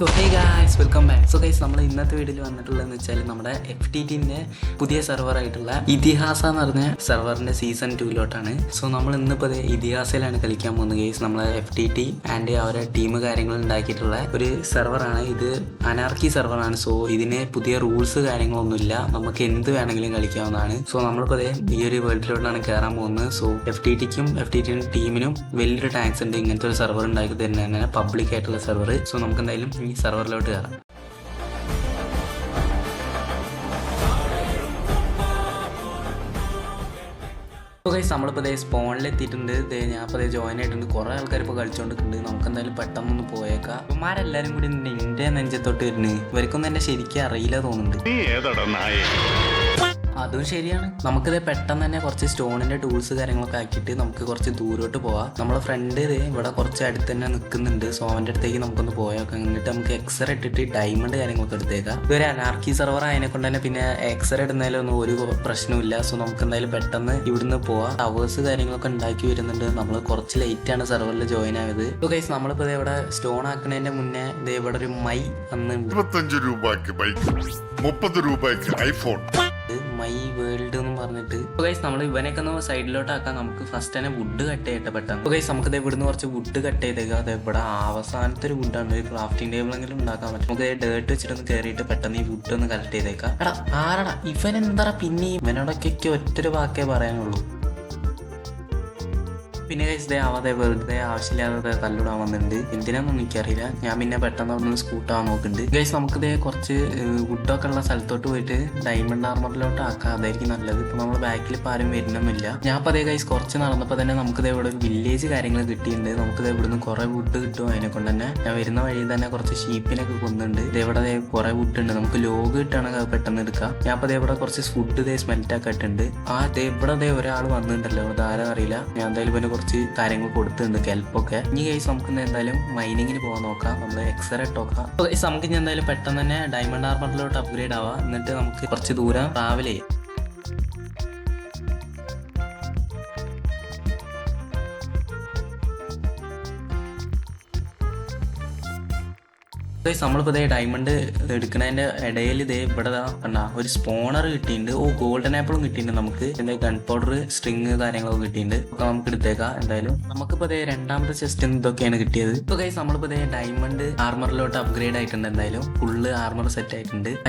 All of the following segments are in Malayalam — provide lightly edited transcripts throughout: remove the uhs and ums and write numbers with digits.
So hey guys welcome back. So guys നമ്മൾ ഇന്നത്തെ വീഡിയോയിൽ വന്നിട്ടുള്ളതെന്ന് വെച്ചാൽ നമ്മുടെ FTTൻ്റെ പുതിയ സെർവറായിട്ടുള്ള ഇതിഹാസ എന്ന് പറഞ്ഞ സെർവറിൻ്റെ സീസൺ 2 സോ നമ്മൾ ഇന്നിപ്പോൾ ഇതിഹാസയിലാണ് കളിക്കാൻ പോകുന്നത് ഗൈസ്. നമ്മളെ FTT ആൻഡ് അവരുടെ ടീം കാര്യങ്ങൾ ഉണ്ടാക്കിയിട്ടുള്ള ഒരു സെർവറാണ് ഇത്. അനാർക്കി സെർവറാണ്. സോ ഇതിന് പുതിയ റൂൾസ് കാര്യങ്ങളൊന്നുമില്ല, നമുക്ക് എന്ത് വേണമെങ്കിലും കളിക്കാവുന്നതാണ്. സോ നമ്മളിപ്പോൾ ഈ ഒരു വേൾഡിലോട്ടാണ് കയറാൻ പോകുന്നത്. സോ FTTക്കും FTT ടീമിനും വലിയൊരു ടാക്സ് ഉണ്ട് ഇങ്ങനത്തെ ഒരു സെർവർ ഉണ്ടാക്കി തരുന്നതന്നെ, പബ്ലിക് ആയിട്ടുള്ള സെർവർ. സോ നമുക്ക് എന്തായാലും ഈ സെർവറിലോട്ട് കയറാം. അപ്പോൾ ഗൈസ് നമ്മളിപ്പോൾ സ്പോണിലെത്തിയിട്ടുണ്ട്. ഞാൻ ഇപ്പോൾ ജോയിൻ ആയിട്ടുണ്ട്. കുറേ ആൾക്കാർ ഇപ്പോൾ കളിച്ചുകൊണ്ടിരിക്കുന്നുണ്ട്. നമുക്ക് എന്തായാലും പെട്ടെന്നൊന്ന് പോയേക്കാം. ഇവന്മാരെല്ലാവരും കൂടി എൻ്റെ നെഞ്ചത്തോട്ട് വരുന്നത്, ഇവർക്കൊന്നും എന്നെ ശരിക്കും അറിയില്ല തോന്നുന്നുണ്ട്. അതും ശരിയാണ്. നമുക്കിത് പെട്ടെന്ന് തന്നെ കുറച്ച് സ്റ്റോണിൻ്റെ ടൂൾസ് കാര്യങ്ങളൊക്കെ ആക്കിയിട്ട് നമുക്ക് കുറച്ച് ദൂരോട്ട് പോവാം. നമ്മളെ ഫ്രണ്ട് ഇവിടെ കുറച്ച് അടുത്ത് തന്നെ നിൽക്കുന്നുണ്ട്. സോ അവൻ്റെ അടുത്തേക്ക് നമുക്കൊന്ന് പോയേക്കാം. എന്നിട്ട് നമുക്ക് എക്സ്റേ ഇട്ടിട്ട് ഡയമണ്ട് കാര്യങ്ങളൊക്കെ എടുത്തേക്കാം. ഇതൊരു അനാർക്കി സെർവർ ആയതിനെ കൊണ്ട് തന്നെ പിന്നെ എക്സ്റേ ഇടുന്നതിലൊന്നും ഒരു പ്രശ്നമില്ല. സോ നമുക്ക് എന്തായാലും പെട്ടെന്ന് ഇവിടുന്ന് പോവാം. ടവേഴ്സ് കാര്യങ്ങളൊക്കെ ഉണ്ടാക്കി വരുന്നുണ്ട്. നമ്മൾ കുറച്ച് ലേറ്റാണ് സെർവറിൽ ജോയിൻ ആയത്. ഇപ്പോൾ ഗൈസ് നമ്മളിപ്പോൾ ഇവിടെ സ്റ്റോൺ ആക്കുന്നതിൻ്റെ മുന്നേ ഇവിടെ ഒരു മൈ വന്നിട്ടുണ്ട്. 25 രൂപയ്ക്ക് ബൈക്ക്, 30 രൂപയ്ക്ക് ഐഫോൺ, മൈ വേൾഡ് എന്ന് പറഞ്ഞിട്ട്. ഗൈസ് നമ്മൾ ഇവനൊക്കെ ഒന്ന് സൈഡിലോട്ട് ആക്കാൻ നമുക്ക് ഫസ്റ്റ് തന്നെ വുഡ് കട്ട് ചെയ്യട്ടെ പെട്ടെന്ന്. ഗൈസ് നമുക്ക് ഇവിടുന്ന് കുറച്ച് വുഡ് കട്ട് ചെയ്തേക്കാം. അത് ഇവിടെ അവസാനത്തെ ഒരു വുഡാണ്. ഒരു ക്രാഫ്റ്റിംഗ് ടേബിളെങ്കിലും ഉണ്ടാക്കാൻ പറ്റും. നമുക്ക് ഡേർട്ട് വെച്ചിട്ടൊന്ന് കയറിയിട്ട് പെട്ടെന്ന് ഈ വുഡ് ഒന്ന് കളക്ട് ചെയ്തേക്കാം. എടാ ആരടാ ഇവൻ എന്താ പിന്നെ ഇവനോടൊക്കെ ഒറ്റൊരു വാക്കേ പറയാനുള്ളൂ. പിന്നെ ഗൈസ് ആവാതെ വെറുതെ ആവശ്യമില്ലാതെ തല്ലിടാൻ വന്നിട്ടുണ്ട്. എന്തിനാന്നൊന്നും എനിക്കറിയില്ല. ഞാൻ പിന്നെ പെട്ടെന്ന് അവിടെ നിന്ന് സ്കൂട്ടാവാൻ നോക്കുന്നുണ്ട്. ഗൈസ് നമുക്കിത് കുറച്ച് വുഡൊക്കെ ഉള്ള സ്ഥലത്തോട്ട് പോയിട്ട് ഡയമണ്ട് ആർമറിലോട്ട് ആക്കാം. അതായിരിക്കും നല്ലത്. ഇപ്പൊ നമ്മൾ ബാക്കിൽ ഇപ്പോൾ ആരും വരുന്നൊന്നുമില്ല. ഞാൻ അപ്പോൾ അതേ ഗൈസ് കുറച്ച് നടന്നപ്പോൾ തന്നെ നമുക്കിത് ഇവിടെ ഒരു വില്ലേജ് കാര്യങ്ങൾ കിട്ടിയിട്ടുണ്ട്. നമുക്കിത് ഇവിടുന്ന് കുറേ വുഡ് കിട്ടും. അതിനെ കൊണ്ട് തന്നെ ഞാൻ വരുന്ന വഴി തന്നെ കുറച്ച് ഷീപ്പിനൊക്കെ കൊന്നുണ്ട്. ഇതേവിടെ കുറേ വുഡ് ഉണ്ട്. നമുക്ക് ലോഗ് കിട്ടുകയാണെങ്കിൽ അത് പെട്ടെന്ന് എടുക്കാം. ഞാൻ അപ്പോൾ ഇവിടെ കുറച്ച് ഫുഡ് സ്മെൽറ്റാക്കി ഇട്ടുണ്ട്. ഇവിടെ ഒരാൾ വന്നിട്ടുണ്ടല്ലോ, അത് ആരും അറിയില്ല. ഞാൻ എന്തായാലും പിന്നെ കുറച്ച് കാര്യങ്ങൾ കൊടുത്തിട്ടുണ്ട്, കെൽപ്പൊക്കെ. ഇനി ഗൈസ് നമുക്ക് എന്തായാലും മൈനിങ്ങിന് പോകാൻ നോക്കാം. നമ്മൾ എക്സ്റേ ഇട്ടോക്കാം. ഗൈസ് നമുക്ക് ഇനി എന്തായാലും പെട്ടെന്ന് തന്നെ ഡയമണ്ട് ആർമറിലോട്ട് അപ്ഗ്രേഡ് ആവാം. എന്നിട്ട് നമുക്ക് കുറച്ച് ദൂരം ട്രാവൽ ചെയ്യാം. നമ്മളിപ്പോൾ ഡയമണ്ട് എടുക്കുന്നതിൻ്റെ ഇടയിൽ ഇവിടെ കണ്ടാ ഒരു സ്പോണർ കിട്ടിയിട്ടുണ്ട്. ഗോൾഡൻ ആപ്പിളും കിട്ടിയിട്ടുണ്ട്. നമുക്ക് ഗൺ പൗഡർ സ്ട്രിങ് കാര്യങ്ങളൊക്കെ കിട്ടിയിട്ടുണ്ട്. ഒക്കെ നമുക്ക് എടുത്തേക്കാം. എന്തായാലും നമുക്കിപ്പോൾ രണ്ടാമത്തെ ചെസ്റ്റ് ഇതൊക്കെയാണ് കിട്ടിയത്. ഇപ്പോൾ ഗൈസ് നമ്മളിപ്പോൾ ഡയമണ്ട് ആർമറിലോട്ട് അപ്ഗ്രേഡ് ആയിട്ടുണ്ട്. എന്തായാലും ഫുള്ള് ആർമർ സെറ്റ്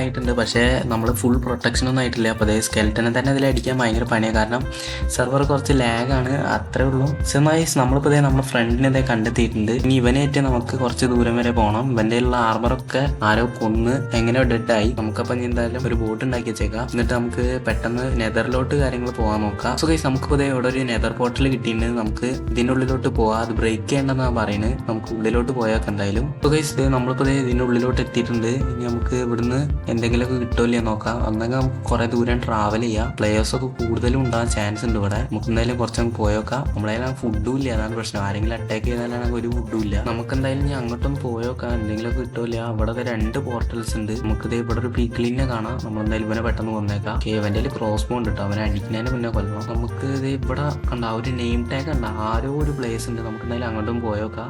ആയിട്ടുണ്ട്. പക്ഷേ നമ്മൾ ഫുൾ പ്രൊട്ടക്ഷൻ ഒന്നും ആയിട്ടില്ല. അപ്പോൾ സ്കെൽറ്റനെ തന്നെ അതിൽ അടിക്കാൻ ഭയങ്കര പണിയാണ്. കാരണം സെർവർ കുറച്ച് ലാഗാണ്, അത്രേ ഉള്ളൂ. ഗൈസ് നമ്മളിപ്പോൾ നമ്മുടെ ഫ്രണ്ടിനെ കണ്ടെത്തിയിട്ടുണ്ട്. ഇനി ഇവനായിട്ട് നമുക്ക് കുറച്ച് ദൂരം വരെ പോകണം. ഇവൻ്റെ ഉള്ള ആർമറൊക്കെ ആരോ കൊന്ന് എങ്ങനെയോ ഡെഡായി. നമുക്കപ്പം എന്തായാലും ഒരു ബോട്ട് ഉണ്ടാക്കി വെച്ചേക്കാം. എന്നിട്ട് നമുക്ക് പെട്ടെന്ന് നെതറിലോട്ട് കാര്യങ്ങൾ പോകാൻ നോക്കാം. സോ ഗൈസ് നമുക്കിപ്പോൾ ഇവിടെ ഒരു നെതർ പോർട്ടൽ കിട്ടിയിട്ടുണ്ട്. നമുക്ക് ഇതിൻ്റെ ഉള്ളിലോട്ട് പോവാം. അത് ബ്രേക്ക് ചെയ്യേണ്ടെന്നാണ് പറയുന്നത്. നമുക്ക് ഉള്ളിലോട്ട് പോയാൽ എന്തായാലും. സോ ഗൈസ് നമ്മളിപ്പോൾ ഇതിൻ്റെ ഉള്ളിലോട്ട് എത്തിയിട്ടുണ്ട്. ഇനി നമുക്ക് ഇവിടുന്ന് എന്തെങ്കിലുമൊക്കെ കിട്ടുമല്ലോ നോക്കാം. അന്നെങ്കിൽ നമുക്ക് കുറേ ദൂരം ട്രാവൽ ചെയ്യാം. പ്ലേയേഴ്സൊക്കെ കൂടുതലും ഉണ്ടാകാൻ ചാൻസ് ഉണ്ട് ഇവിടെ. നമുക്ക് എന്തായാലും കുറച്ചങ്ങ് പോയോക്കാം. നമ്മളതിലാണ് ഫുഡും ഇല്ല, അതാണ് പ്രശ്നം. ആരെങ്കിലും അറ്റാക്ക് ചെയ്താലാണെങ്കിൽ ഒരു ഫുഡും ഇല്ല. നമുക്ക് എന്തായാലും ഞാൻ അങ്ങോട്ടൊന്ന് പോയോക്കാം. എന്തെങ്കിലുമൊക്കെ കിട്ടുമല്ലോ. അവിടെ 2 പോർട്ടൽസ് ഉണ്ട്. നമുക്കിത് ഇവിടെ ഒരു പീക്ലിനെ കാണാം. നമ്മൾ എന്തായാലും ഇവനെ പെട്ടെന്ന് കൊന്നേക്കാം. ഇവന്റെ ക്രോസ് ബോ ഉണ്ട് കേട്ടോ. അവനെ അടിക്കുന്നതിന് മുന്നേ കൊല്ലണം. നമുക്ക് ഇത് ഇവിടെ കണ്ട ഒരു നെയിം ടാഗ് ഉണ്ട്. ആരോ ഒരു പ്ലേസ് ഉണ്ട്. നമുക്ക് എന്തായാലും അങ്ങോട്ടും പോയോക്കാം.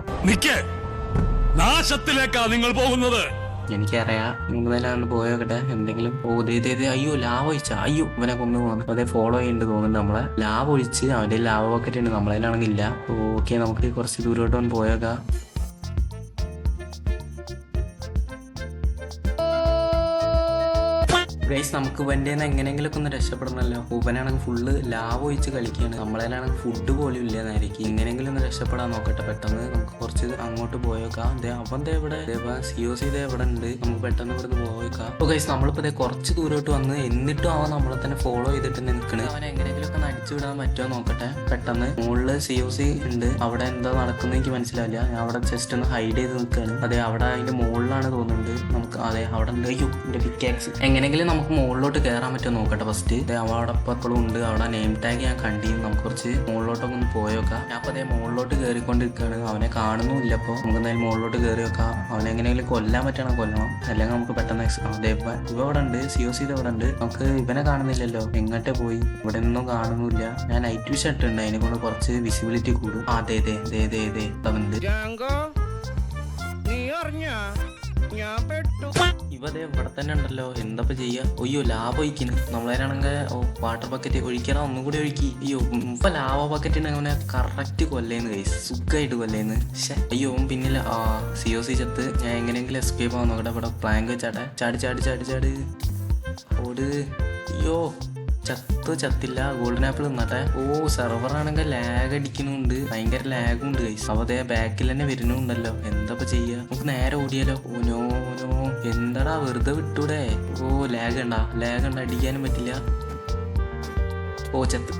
നാശത്തിലേക്കാ നിങ്ങൾ പോകുന്നത്. എനിക്കറിയാം. നിങ്ങൾ പോയോക്കട്ടെ. എന്തെങ്കിലും അയ്യോ ലാവ് ഒഴിച്ചാ. അയ്യോ ഇവനെ കൊന്നു പോകുന്നു. അതേ ഫോളോ ചെയ്യേണ്ടി തോന്നുന്നുണ്ട്. നമ്മളെ ലാവ് ഒഴിച്ച് അവന്റെ ലാവ് ബക്കറ്റ് ഉണ്ട്. നമ്മളതിലാണെങ്കിൽ ഇല്ല. ഓക്കെ നമുക്ക് കുറച്ച് ദൂരോട്ട് ഒന്ന് പോയോക്കാം. ഗൈസ് നമുക്ക് ഇവൻ്റെ എങ്ങനെയെങ്കിലുമൊക്കെ ഒന്ന് രക്ഷപ്പെടണമല്ലോ. ഇവനാണെങ്കിൽ ഫുള്ള് ലാവ് ഒഴിച്ച് കളിക്കുകയാണ്. നമ്മളതിലാണെങ്കിൽ ഫുഡ് പോലും ഇല്ലെന്നായിരിക്കും. ഇങ്ങനെയെങ്കിലും ഒന്ന് രക്ഷപ്പെടാൻ നോക്കട്ടെ. പെട്ടെന്ന് നമുക്ക് കുറച്ച് അങ്ങോട്ട് പോയേക്കാം. അവൻ്റെ ഇവിടെ COC എവിടെ ഉണ്ട്. നമുക്ക് പെട്ടെന്ന് ഇവിടുന്ന് പോയേക്കാം. അപ്പോൾ ഗൈസ് നമ്മളിപ്പോൾ കുറച്ച് ദൂരോട്ട് വന്ന് എന്നിട്ടും അവൻ നമ്മളെ തന്നെ ഫോളോ ചെയ്തിട്ട് നിൽക്കണേ. അവനെ എങ്ങനെയെങ്കിലുമൊക്കെ ഒന്ന് അടിച്ചു വിടാൻ പറ്റുമോ നോക്കട്ടെ. പെട്ടെന്ന് മുകളിൽ COC ഉണ്ട്. അവിടെ എന്താ നടക്കുന്നത് എനിക്ക് മനസ്സിലാവില്ല. ഞാൻ അവിടെ ജസ്റ്റ് ഒന്ന് ഹൈഡ് ചെയ്ത് നിൽക്കുകയാണ്. അതെ അവിടെ അതിൻ്റെ മുകളിലാണ് തോന്നുന്നുണ്ട്. നമുക്ക് അതെ അവിടെ ഉണ്ട്. അയ്യോ എൻ്റെ പിക്കാക്സ്. എങ്ങനെയെങ്കിലും നമുക്ക് മുകളിലോട്ട് കയറാൻ പറ്റുമോ നോക്കട്ടെ ഫസ്റ്റ്. അവിടെ എപ്പോഴും ഉണ്ട്. അവിടെ നെയിം ടാഗ് ഞാൻ കണ്ടിരുന്നു. നമുക്ക് കുറച്ച് മുകളിലോട്ടൊക്കെ ഒന്ന് പോയോക്കാം. ഞാൻ അപ്പോൾ മുകളിലോട്ട് കയറിക്കൊണ്ടിരിക്കുകയാണ്. അവനെ കാണുന്നുമില്ല. അപ്പോൾ നമുക്ക് എന്തായാലും മുകളിലോട്ട് കയറി വെക്കാം. അവനെങ്ങനെയെങ്കിലും കൊല്ലാൻ പറ്റണം കൊല്ലണം. അല്ലെങ്കിൽ നമുക്ക് പെട്ടെന്ന് ഇവ ഇവിടെ ഉണ്ട്. COC ഇവിടെ ഉണ്ട്. നമുക്ക് ഇവനെ കാണുന്നില്ലല്ലോ. എങ്ങോട്ടേ പോയി? ഇവിടെ ഒന്നും കാണുന്നില്ല. ഞാൻ നൈറ്റ് വിഷൻ ഇട്ടുണ്ട്. അതിനെ കൊണ്ട് കുറച്ച് വിസിബിലിറ്റി കൂടും. അതെ ഉണ്ട്. ഇവതെ ഇവിടെ തന്നെ ഉണ്ടല്ലോ, എന്താ ചെയ്യാ? അയ്യോ ലാഭ ഒഴിക്കുന്നു നമ്മളതിനാണെങ്കിൽ. വാട്ടർ ബക്കറ്റ് ഒഴിക്കണം, ഒന്നും കൂടി ഒഴുക്കി. അയ്യോ ഇപ്പൊ ലാവ ബക്കറ്റിന് അങ്ങനെ കറക്റ്റ് കൊല്ലേന്ന് കൈസ്, സുഖമായിട്ട് കൊല്ലേന്ന്. പക്ഷെ അയ്യോ പിന്നില്ല. COC ചത്ത്. ഞാൻ എങ്ങനെയെങ്കിലും എസ്കേപ്പ് ആവാൻ നോക്കട്ടെ. ഇവിടെ പ്ലാങ്ക് വെച്ചാട്ടെ. ചാടി ചാടി ചാടി ചാടി ഓട്. അയ്യോ ചത്തില്ല. ഗോൾഡൻ ആപ്പിൾ നിന്നട്ടെ. സെർവർ ആണെങ്കിൽ ലാഗ് അടിക്കുന്നുണ്ട്, ഭയങ്കര ലാഗും ഉണ്ട് കൈസ്. അപ്പൊ അതേ ബാക്കിൽ തന്നെ വരുന്നുണ്ടല്ലോ, എന്താ ചെയ്യാ? നമുക്ക് നേരെ ഓടിയാലോ? നോ എന്താടാ വെറുതെ വിട്ടൂടെ? ലാഗ് ഉണ്ടാ അടിക്കാനും പറ്റില്ല. ചത്ത്.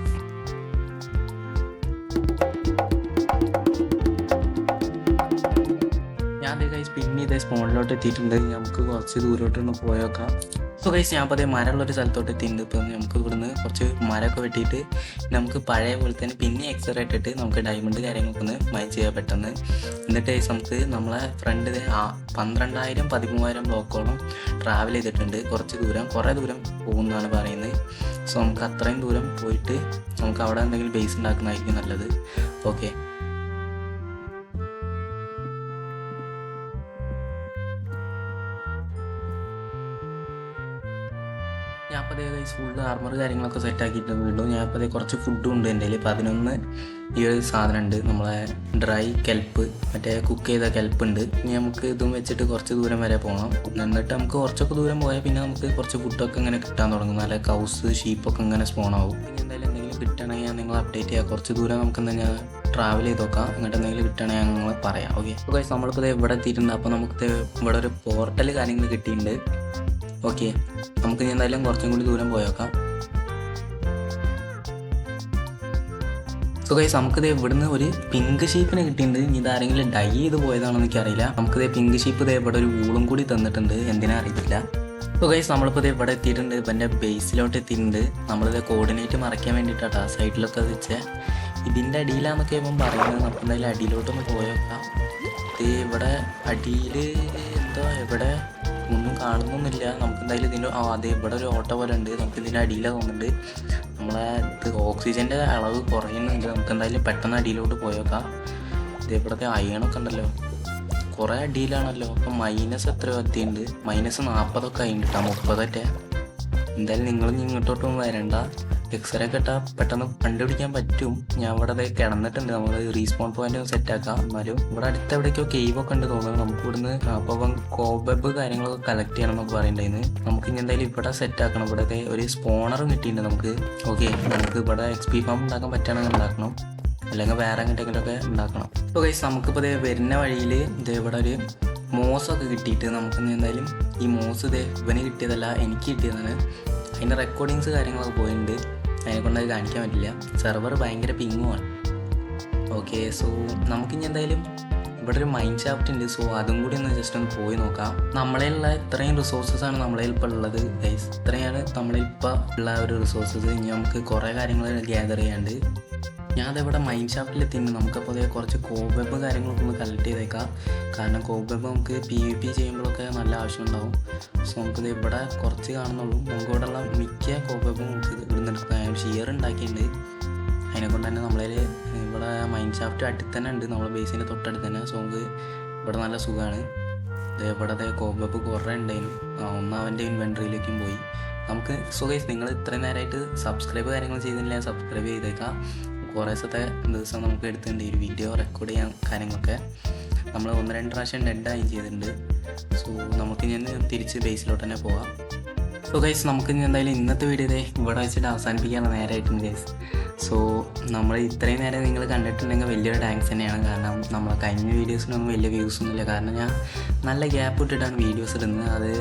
ഞാൻ പിന്നെ ഇതേ സ്പോണിലോട്ട് എത്തിയിട്ടുണ്ട്. നമുക്ക് കുറച്ച് ദൂരോട്ടൊന്ന് പോയേക്കാം. ഗൈസ് ഞാൻ അതേ മരമുള്ളൊരു സ്ഥലത്തോട്ട് എത്തിയിട്ടുണ്ട്. ഇപ്പം നമുക്ക് ഇവിടുന്ന് കുറച്ച് മരമൊക്കെ വെട്ടിയിട്ട് നമുക്ക് പഴയ പോലെ തന്നെ പിന്നെ എക്സ്റേ ഇട്ടിട്ട് നമുക്ക് ഡയമണ്ട് കാര്യങ്ങളൊക്കെ ഒന്ന് മൈൻ ചെയ്യാൻ പെട്ടെന്ന്. എന്നിട്ട് നമുക്ക് നമ്മളെ ഫ്രണ്ട് 12,000-13,000 ബ്ലോക്കോളം ട്രാവൽ ചെയ്തിട്ടുണ്ട്. കുറേ ദൂരം പോകുന്നതാണ് പറയുന്നത്. സോ നമുക്ക് അത്രയും ദൂരം പോയിട്ട് നമുക്ക് അവിടെ എന്തെങ്കിലും ബേസ് ഉണ്ടാക്കുന്നതായിരിക്കും നല്ലത്. ഓക്കെ. ഞാൻ അപ്പോൾ ഫുള്ള് ആർമർ കാര്യങ്ങളൊക്കെ സെറ്റ് ആക്കിയിട്ട് വീണ്ടും ഞാൻ അപ്പോൾ കുറച്ച് ഫുഡും ഉണ്ട് എൻ്റെ കയ്യിൽ. 11 ഈ ഒരു സാധനം ഉണ്ട്, നമ്മളെ ഡ്രൈ കെൽപ്പ്, മറ്റേ കുക്ക് ചെയ്ത കെൽപ്പ് ഉണ്ട്. ഇനി നമുക്ക് ഇതും വെച്ചിട്ട് കുറച്ച് ദൂരം വരെ പോകണം. എന്നിട്ട് നമുക്ക് കുറച്ചൊക്കെ ദൂരം പോയാൽ പിന്നെ നമുക്ക് കുറച്ച് ഫുഡൊക്കെ ഇങ്ങനെ കിട്ടാൻ തുടങ്ങും. നല്ല കൗസ് ഷീപ്പൊക്കെ ഇങ്ങനെ സ്പോണാവും. പിന്നെ എന്തായാലും എന്തെങ്കിലും കിട്ടണമെങ്കിൽ ഞാൻ നിങ്ങൾ അപ്ഡേറ്റ് ചെയ്യാം. കുറച്ച് ദൂരം നമുക്ക് എന്താ ട്രാവൽ ചെയ്ത് നോക്കാം. എന്നിട്ട് എന്തെങ്കിലും കിട്ടണമെങ്കിൽ ഞങ്ങൾ പറയാം. ഓക്കെ. അപ്പോൾ ഗൈസ് നമ്മളിപ്പോൾ ഇവിടെ എത്തിയിട്ടുണ്ട്. അപ്പോൾ നമുക്ക് ഇവിടെ ഒരു പോർട്ടൽ കാര്യങ്ങൾ കിട്ടിയിട്ടുണ്ട്. ഓക്കെ, നമുക്ക് എന്തായാലും കുറച്ചും കൂടി ദൂരം പോയേക്കാം. സോ ഗൈസ് നമുക്കിത് ഇവിടുന്ന് ഒരു പിങ്ക് ഷീപ്പിനെ കിട്ടിയിട്ടുണ്ട്. ഇതാരെങ്കിലും ഡൈ ചെയ്ത് പോയതാണെന്ന് എനിക്കറിയില്ല. നമുക്കിത് പിങ്ക് ഷീപ്പ് ഇവിടെ ഒരു വൂളും കൂടി തന്നിട്ടുണ്ട്, എന്തിനാ അറിയത്തില്ല. സോ ഗൈസ് നമ്മളിപ്പോൾ ഇവിടെ എത്തിയിട്ടുണ്ട്. ഇപ്പം എൻ്റെ ബേസിലോട്ട് എത്തിയിട്ടുണ്ട്. നമ്മളിത് കോർഡിനേറ്റ് മറയ്ക്കാൻ വേണ്ടിയിട്ടാണ് സൈഡിലൊക്കെ വെച്ച്. ഇതിൻ്റെ അടിയിലാന്നൊക്കെ ഇപ്പം പറയുന്നത്. നമുക്ക് എന്തായാലും അടിയിലോട്ടൊന്ന് പോയേക്കാം. ഇവിടെ അടിയിൽ ഇവിടെ ഒന്നും കാണുന്നൊന്നുമില്ല. നമുക്ക് എന്തായാലും ഇതിൻ്റെ അതെ ഇവിടെ ഒരു ഓട്ടോ പോലെ ഉണ്ട്. നമുക്ക് ഇതിൻ്റെ അടിയിലാണ് തോന്നുന്നുണ്ട്. നമ്മളെ ഓക്സിജൻ്റെ അളവ് കുറയുന്നുണ്ട്. നമുക്ക് എന്തായാലും പെട്ടെന്ന് അടിയിലോട്ട് പോയേക്കാം. ഇവിടുത്തെ അയണൊക്കെ ഉണ്ടല്ലോ, കുറേ അടിയിലാണല്ലോ. അപ്പം മൈനസ് എത്രയോ എത്തിയിട്ടുണ്ട്? -40 ആയിട്ടുണ്ട്. 30 എന്തായാലും നിങ്ങൾ ഇങ്ങോട്ടോട്ടൊന്നും വരണ്ട. എക്സ്റേ ഒക്കെ ഇട്ടാൽ പെട്ടെന്ന് കണ്ടുപിടിക്കാൻ പറ്റും. ഞാൻ ഇവിടെ കിടന്നിട്ടുണ്ട്. നമ്മൾ റീസ്പോൺ പോയിന്റ് സെറ്റാക്കാം. എന്നാലും ഇവിടെ അടുത്ത് എവിടേക്കോ കേവൊക്കെ ഉണ്ട് തോന്നുന്നു. നമുക്ക് ഇവിടുന്ന് അപ്പം കോബബ് കാര്യങ്ങളൊക്കെ കളക്ട് ചെയ്യണം എന്നൊക്കെ പറയുന്നുണ്ടായിരുന്നു. നമുക്ക് ഇനി എന്തായാലും ഇവിടെ സെറ്റാക്കണം. ഇവിടെ ഒരു സ്പോണറും കിട്ടിയിട്ടുണ്ട് നമുക്ക്. ഓക്കെ, നമുക്ക് ഇവിടെ XP ഫാം ഉണ്ടാക്കാൻ പറ്റുകയാണെങ്കിൽ ഉണ്ടാക്കണം, അല്ലെങ്കിൽ വേറെ എങ്ങോട്ടെങ്കിലൊക്കെ ഉണ്ടാക്കണം. അപ്പോൾ ഗൈസ് നമുക്കിപ്പോൾ വരുന്ന വഴിയിൽ ഇവിടെ ഒരു മോസൊക്കെ കിട്ടിയിട്ട് നമുക്ക് എന്തായാലും ഈ മോസ് ഇവന് കിട്ടിയതല്ല, എനിക്ക് കിട്ടിയതാണ്. അതിൻ്റെ റെക്കോർഡിങ്സ് കാര്യങ്ങളൊക്കെ പോയിട്ടുണ്ട്. അതിനെക്കൊണ്ട് അത് കാണിക്കാൻ പറ്റില്ല. സെർവർ ഭയങ്കര പിങ്ങുമാണ്. ഓക്കെ, സോ നമുക്കിനി എന്തായാലും ഇവിടെ ഒരു മൈൻഡ് ഷാഫ്റ്റ് ഉണ്ട്. സോ അതും കൂടി ഒന്ന് ജസ്റ്റ് ഒന്ന് പോയി നോക്കാം. നമ്മളേലുള്ള ഇത്രയും റിസോഴ്സസാണ് നമ്മളെ ഇപ്പോൾ ഉള്ളത് ഗൈസ്. ഇത്രയാണ് നമ്മളിപ്പോൾ ഉള്ള ഒരു റിസോഴ്സസ്. ഇനി നമുക്ക് കുറേ കാര്യങ്ങൾ ഗ്യാദർ ചെയ്യാണ്ട്. ഞാനതിവിടെ മൈൻഡ് ഷാഫ്റ്റിൽ എത്തിയിട്ടുണ്ട്. നമുക്കപ്പോൾ കുറച്ച് കോബബ് കാര്യങ്ങളൊക്കെ ഒന്ന് കളക്ട് ചെയ്തേക്കാം. കാരണം കോബബ് നമുക്ക് PvP ചെയ്യുമ്പോഴൊക്കെ നല്ല ആവശ്യമുണ്ടാവും. സോ നമുക്കിത് ഇവിടെ കുറച്ച് കാണുന്നുള്ളൂ. നമുക്ക് ഇവിടെ ഉള്ള മിക്ക കോബബും നമുക്ക് ഇവിടുന്ന് എടുക്കാം. ഷിയർ ഉണ്ടാക്കിയിട്ടുണ്ട്. അതിനെക്കൊണ്ട് തന്നെ നമ്മളതിൽ ഇവിടെ മൈൻഡ് ഷാഫ്റ്റ് അടുത്ത് തന്നെ ഉണ്ട്, നമ്മളെ ബേസിൻ്റെ തൊട്ടടുത്ത് തന്നെ. സോ നമുക്ക് ഇവിടെ നല്ല സുഖമാണ്. ഇവിടെ കോബബ് കുറേ ഉണ്ടായിരുന്നു. ഒന്ന് അവൻ്റെ ഇൻവെൻട്രിയിലേക്കും പോയി. നമുക്ക് സോ ഗൈസ് നിങ്ങൾ ഇത്രയും നേരമായിട്ട് സബ്സ്ക്രൈബ് കാര്യങ്ങൾ ചെയ്തില്ല, സബ്സ്ക്രൈബ് ചെയ്തേക്കാം. കുറേ ദിവസം നമുക്ക് എടുത്തിട്ടുണ്ട് ഈ വീഡിയോ റെക്കോർഡ് ചെയ്യാൻ കാര്യങ്ങളൊക്കെ. നമ്മൾ 1-2 പ്രാവശ്യം ഡെഡായും ചെയ്തിട്ടുണ്ട്. സോ നമുക്ക് ഞാൻ തിരിച്ച് ബേസിലോട്ട് തന്നെ പോകാം. സോ ഗൈസ് നമുക്ക് എന്തായാലും ഇന്നത്തെ വീഡിയോ ഇവിടെ വെച്ചിട്ട് അവസാനിപ്പിക്കാനുള്ള നേരമായിട്ടുണ്ട് ഗൈസ്. സോ നമ്മൾ ഇത്രയും നേരം നിങ്ങൾ കണ്ടിട്ടുണ്ടെങ്കിൽ വലിയൊരു താങ്ക്സ് തന്നെയാണ്. കാരണം നമ്മളെ കഴിഞ്ഞ വീഡിയോസിനൊന്നും വലിയ വ്യൂസൊന്നുമില്ല. കാരണം ഞാൻ നല്ല ഗ്യാപ്പ് ഇട്ടിട്ടാണ് വീഡിയോസ് ഇടുന്നത്. അത്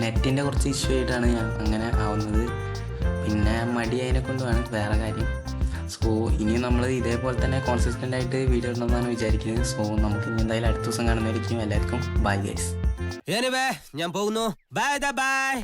നെറ്റിൻ്റെ കുറച്ച് ഇഷ്യൂ ആയിട്ടാണ് ഞാൻ അങ്ങനെ ആവുന്നത്. പിന്നെ മടി അതിനെ കൊണ്ടുമാണ്, വേറെ കാര്യം. സോ ഇനിയും നമ്മൾ ഇതേപോലെ തന്നെ കോൺസിസ്റ്റൻ്റ് ആയിട്ട് വീഡിയോ ഇടണമെന്നാണ് വിചാരിക്കുന്നത്. സോ നമുക്ക് ഇനി എന്തായാലും അടുത്ത ദിവസം കാണുന്നതായിരിക്കും. എല്ലാവർക്കും ബൈ ഗൈസ്. ഞാൻ പോകുന്നു. Bye bye.